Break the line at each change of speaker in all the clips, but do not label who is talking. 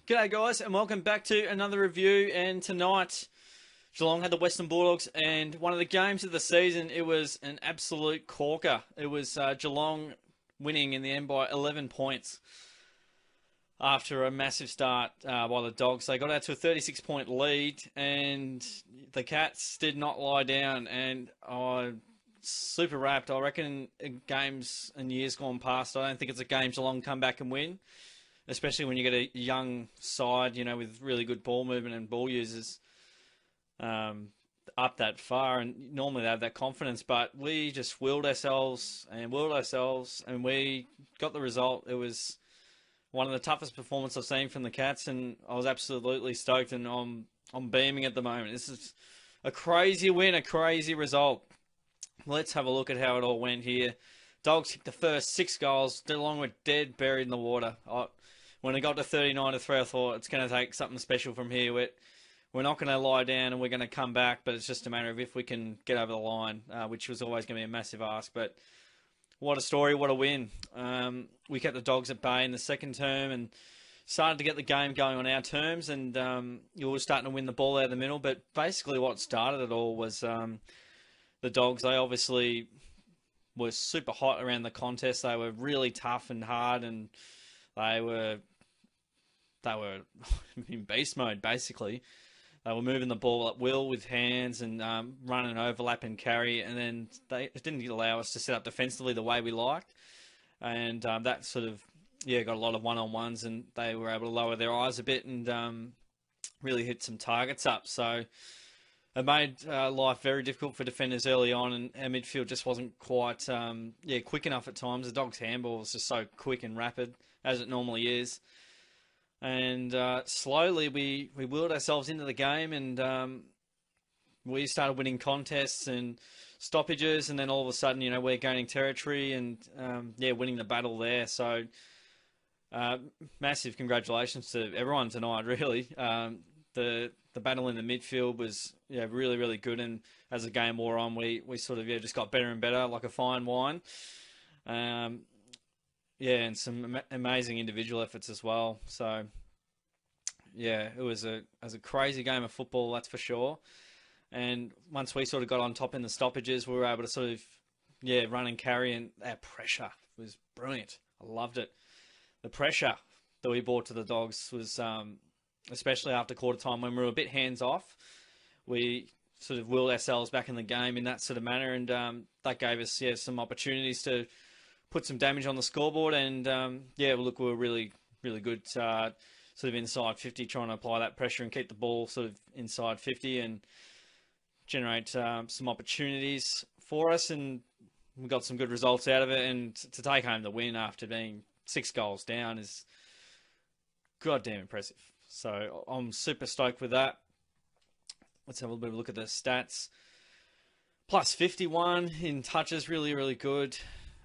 G'day guys and welcome back to another review, and tonight Geelong had the Western Bulldogs and one of the games of the season. It was an absolute corker. It was Geelong winning in the end by 11 points after a massive start by the Dogs. They got out to a 36-point lead and the Cats did not lie down, and super wrapped. I reckon in games and years gone past, I don't think it's a game Geelong come back and win, especially when you get a young side, with really good ball movement and ball users up that far, and normally they have that confidence. But we just willed ourselves, and we got the result. It was one of the toughest performances I've seen from the Cats, and I was absolutely stoked, and I'm beaming at the moment. This is a crazy win, a crazy result. Let's have a look at how it all went here. Dogs kicked the first 6 goals. Geelong were dead, buried in the water. When it got to 39-3, I thought it's going to take something special from here. We're not going to lie down and we're going to come back, but it's just a matter of if we can get over the line, which was always going to be a massive ask. But what a story, what a win. We kept the Dogs at bay in the second term and started to get the game going on our terms, and you were starting to win the ball out of the middle. But basically what started it all was the Dogs. They obviously were super hot around the contest. They were really tough and hard, and they were in beast mode, basically. They were moving the ball at will with hands and run and overlap and carry, and then it didn't allow us to set up defensively the way we liked. And that sort of, got a lot of one-on-ones, and they were able to lower their eyes a bit and really hit some targets up. So it made life very difficult for defenders early on, and our midfield just wasn't quite quick enough at times. The Dogs' handball was just so quick and rapid, as it normally is. And slowly we wheeled ourselves into the game, and we started winning contests and stoppages, and then all of a sudden, we're gaining territory and winning the battle there. So massive congratulations to everyone tonight, really. The battle in the midfield was really, really good, and as the game wore on, we sort of just got better and better, like a fine wine. And some amazing individual efforts as well. So, it was a crazy game of football, that's for sure. And once we sort of got on top in the stoppages, we were able to sort of, run and carry, and our pressure was brilliant. I loved it. The pressure that we brought to the Dogs was, especially after quarter time when we were a bit hands off, we sort of willed ourselves back in the game in that sort of manner, and that gave us some opportunities to put some damage on the scoreboard. And look, we were really, really good sort of inside 50, trying to apply that pressure and keep the ball sort of inside 50 and generate some opportunities for us. And we got some good results out of it. And to take home the win after being 6 goals down is goddamn impressive. So I'm super stoked with that. Let's have a little bit of a look at the stats. Plus 51 in touches, really, really good.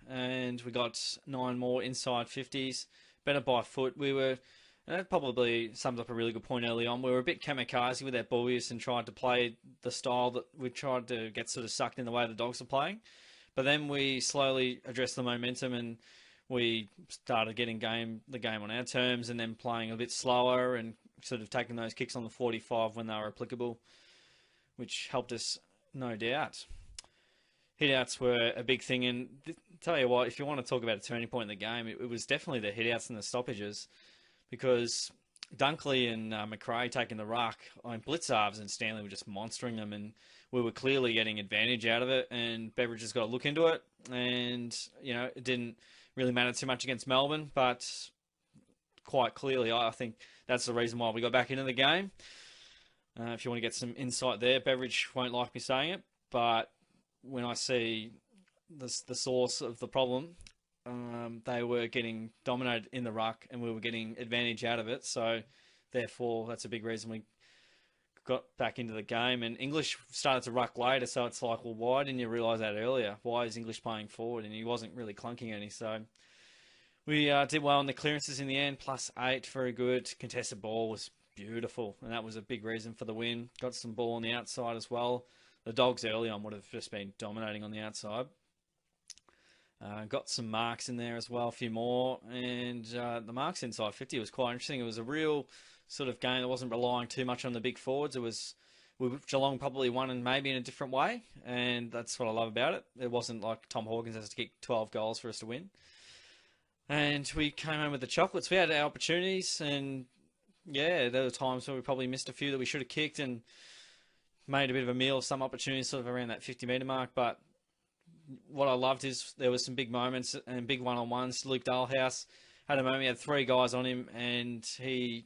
And we got 9 more inside 50s, better by foot. And that probably sums up a really good point early on. We were a bit kamikaze with our ball use and tried to play the style that we tried to get sort of sucked in the way the Dogs are playing. But then we slowly addressed the momentum, and we started getting the game on our terms, and then playing a bit slower and sort of taking those kicks on the 45 when they were applicable, which helped us, no doubt. Hitouts were a big thing, and tell you what, if you want to talk about a turning point in the game, it was definitely the hitouts and the stoppages, because Dunkley and McRae taking the ruck, Blitzarves and Stanley were just monstering them, and we were clearly getting advantage out of it, and Beveridge has got to look into it. And it didn't really matter too much against Melbourne, but quite clearly I think that's the reason why we got back into the game. If you want to get some insight there, Beveridge won't like me saying it, but when I see the source of the problem, they were getting dominated in the ruck and we were getting advantage out of it. So therefore, that's a big reason we got back into the game. And English started to ruck later, so it's like, well, why didn't you realise that earlier? Why is English playing forward? And he wasn't really clunking any. So we did well on the clearances in the end, plus 8, very good. Contested ball was beautiful, and that was a big reason for the win. Got some ball on the outside as well. The Dogs early on would have just been dominating on the outside. Got some marks in there as well, a few more. And the marks inside 50 was quite interesting. It was a real sort of game that wasn't relying too much on the big forwards. It was Geelong probably won and maybe in a different way, and that's what I love about it. It wasn't like Tom Hawkins has to kick 12 goals for us to win. And we came home with the chocolates. We had our opportunities, and yeah, there were times where we probably missed a few that we should have kicked and made a bit of a meal of some opportunities sort of around that 50-metre mark. But what I loved is there was some big moments and big one-on-ones. Luke Dalhouse had a moment, he had 3 guys on him, and he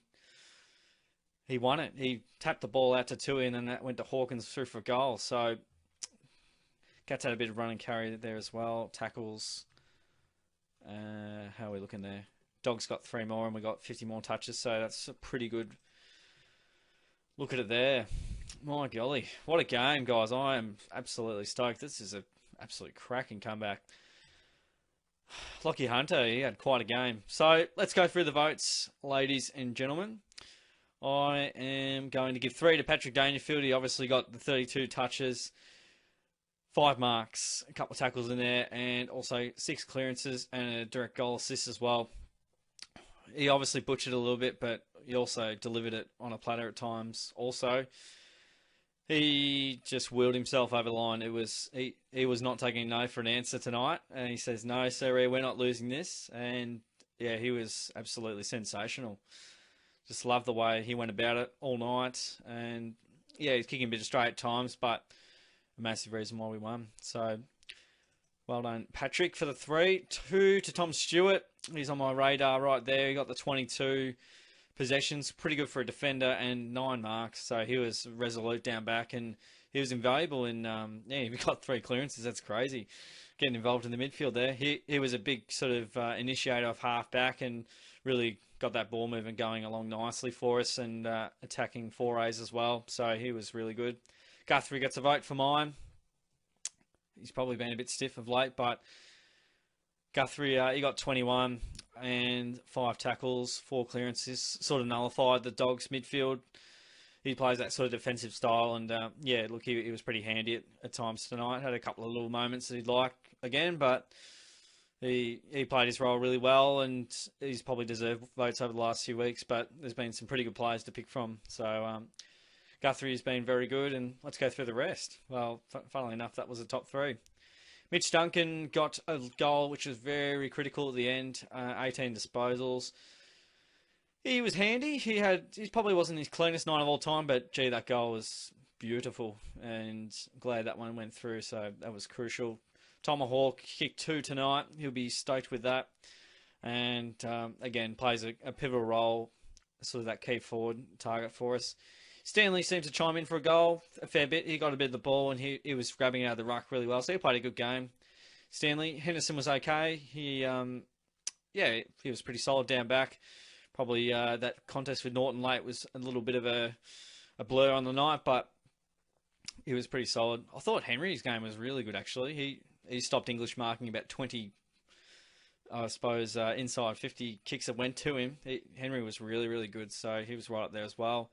won it. He tapped the ball out to Tui, and then that went to Hawkins through for a goal. So Cats had a bit of run and carry there as well. Tackles. How are we looking there? Dogs got 3 more, and we got 50 more touches. So that's a pretty good look at it there. My golly, what a game, guys! I am absolutely stoked. This is an absolute cracking comeback. Lockie Hunter, he had quite a game. So let's go through the votes, ladies and gentlemen. I am going to give 3 to Patrick Dangerfield. He obviously got the 32 touches, 5 marks, a couple of tackles in there, and also 6 clearances and a direct goal assist as well. He obviously butchered a little bit, but he also delivered it on a platter at times. Also, he just wheeled himself over the line. He was not taking no for an answer tonight, and he says, "No, sir, we're not losing this." And yeah, he was absolutely sensational. Just love the way he went about it all night. And yeah, he's kicking a bit of straight at times, but a massive reason why we won. So well done, Patrick, for the 3. 2 to Tom Stewart. He's on my radar right there. He got the 22 possessions. Pretty good for a defender, and 9 marks. So he was resolute down back, and he was invaluable in, he got 3 clearances. That's crazy. Getting involved in the midfield there. He was a big sort of initiator of half back and really got that ball movement going along nicely for us and attacking forays as well. So he was really good. Guthrie gets a vote for mine. He's probably been a bit stiff of late, but Guthrie, he got 21 and 5 tackles, 4 clearances, sort of nullified the Dogs midfield. He plays that sort of defensive style, and yeah, look, he was pretty handy at times tonight. Had a couple of little moments that he'd like again, but he played his role really well, and he's probably deserved votes over the last few weeks, but there's been some pretty good players to pick from. So Guthrie has been very good, and let's go through the rest. Well, funnily enough, that was the top 3. Mitch Duncan got a goal, which was very critical at the end. 18 disposals. He was handy. He probably wasn't his cleanest night of all time, but gee, that goal was beautiful, and glad that one went through. So that was crucial. Tomahawk kicked 2 tonight. He'll be stoked with that, and again plays a pivotal role, sort of that key forward target for us. Stanley seemed to chime in for a goal a fair bit. He got a bit of the ball, and he was grabbing out of the ruck really well. So he played a good game. Stanley Henderson was okay. He was pretty solid down back. Probably that contest with Norton late was a little bit of a blur on the night, but he was pretty solid. I thought Henry's game was really good, actually. He stopped English marking about 20, I suppose, inside 50 kicks that went to him. Henry was really, really good, so he was right up there as well.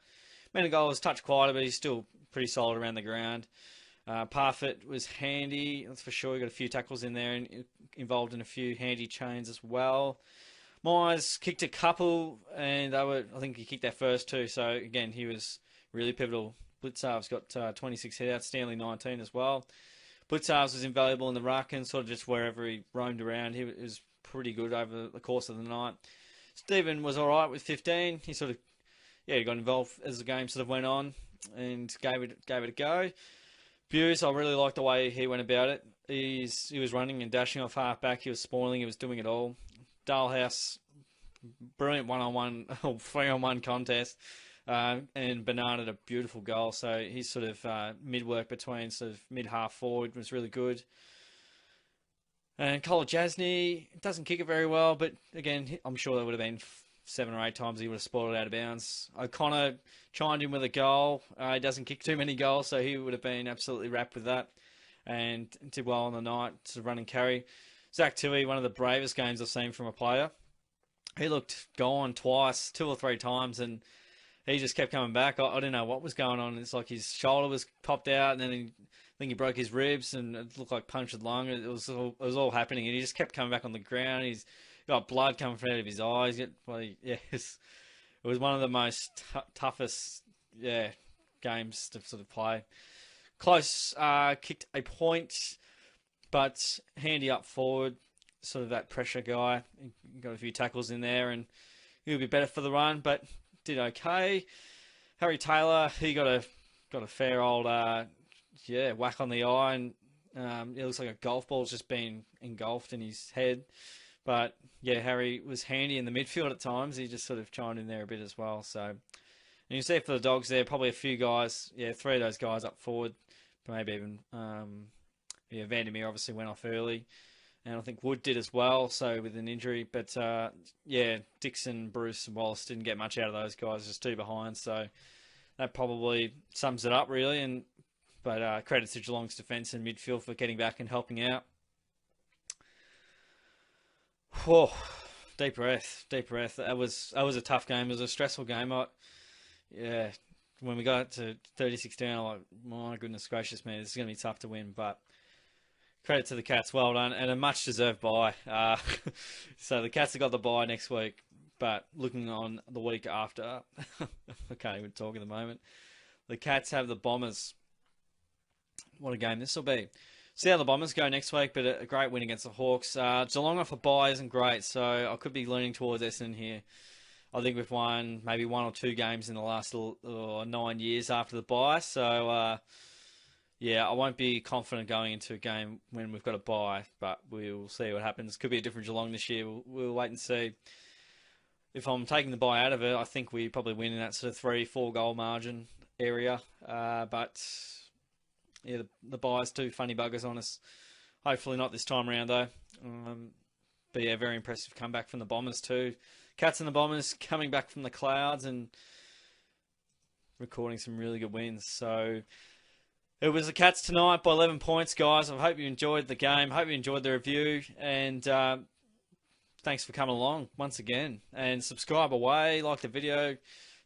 Menegol was touched quieter, but he's still pretty solid around the ground. Parfitt was handy, that's for sure. He got a few tackles in there and involved in a few handy chains as well. Myers kicked a couple, and I think he kicked their first 2. So again, he was really pivotal. Blitzarv's got 26 headouts, Stanley 19 as well. Blitzarv's was invaluable in the ruck and sort of just wherever he roamed around. He was pretty good over the course of the night. Stephen was all right with 15. He sort of he got involved as the game sort of went on and gave it a go. Buse, I really liked the way he went about it. He was running and dashing off half back. He was spoiling. He was doing it all. Dalhouse, brilliant 1-on-1 or 3-on-1 contest, and Bernard had a beautiful goal. So he's sort of mid-work between sort of mid-half forward was really good. And Kolodjasny doesn't kick it very well, but again, I'm sure there would have been 7 or 8 times he would have spoiled it out of bounds. O'Connor chimed in with a goal. He doesn't kick too many goals, so he would have been absolutely wrapped with that and did well on the night to run and carry. Zach Tui, one of the bravest games I've seen from a player. He looked gone twice, 2 or 3 times, and he just kept coming back. I didn't know what was going on. It's like his shoulder was popped out, and then I think he broke his ribs, and it looked like punctured lung. It was all happening, and he just kept coming back on the ground. He's got blood coming from out of his eyes. it was one of the most toughest, yeah, games to sort of play. Close, kicked a point, but handy up forward, sort of that pressure guy. He got a few tackles in there, and he'll be better for the run, but did okay. Harry Taylor, he got a fair old whack on the eye, and it looks like a golf ball's just been engulfed in his head. But yeah, Harry was handy in the midfield at times. He just sort of chimed in there a bit as well. So, and you see for the Dogs there, probably a few guys, three of those guys up forward, maybe even Vandermeer obviously went off early, and I think Wood did as well, so with an injury. But Dixon, Bruce, and Wallace didn't get much out of those guys, just two behind. So that probably sums it up really. But credit to Geelong's defence and midfield for getting back and helping out. Whoa, deep breath. That was a tough game. It was a stressful game. When we got to 36 down, I'm like, my goodness gracious, man, this is going to be tough to win. But credit to the Cats, well done, and a much-deserved bye. So the Cats have got the bye next week, but looking on the week after, I can't even talk at the moment. The Cats have the Bombers. What a game this will be. See how the Bombers go next week, but a great win against the Hawks. Geelong off a bye isn't great, so I could be leaning towards Essendon here. I think we've won maybe one or two games in the last 9 years after the bye, so I won't be confident going into a game when we've got a bye, but we'll see what happens. Could be a different Geelong this year. We'll wait and see. If I'm taking the bye out of it, I think we probably win in that sort of 3-4 goal margin area, but yeah, the bye's two funny buggers on us. Hopefully not this time around, though. But yeah, very impressive comeback from the Bombers, too. Cats and the Bombers coming back from the clouds and recording some really good wins. So it was the Cats tonight by 11 points, guys. I hope you enjoyed the game. Hope you enjoyed the review. And thanks for coming along once again. And subscribe away, like the video,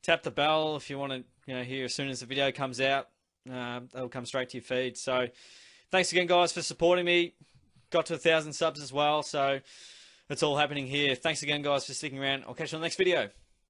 tap the bell if you want to hear as soon as the video comes out. That'll come straight to your feed. So thanks again, guys, for supporting me. Got to 1,000 subs as well, so it's all happening here. Thanks again, guys, for sticking around. I'll catch you on the next video.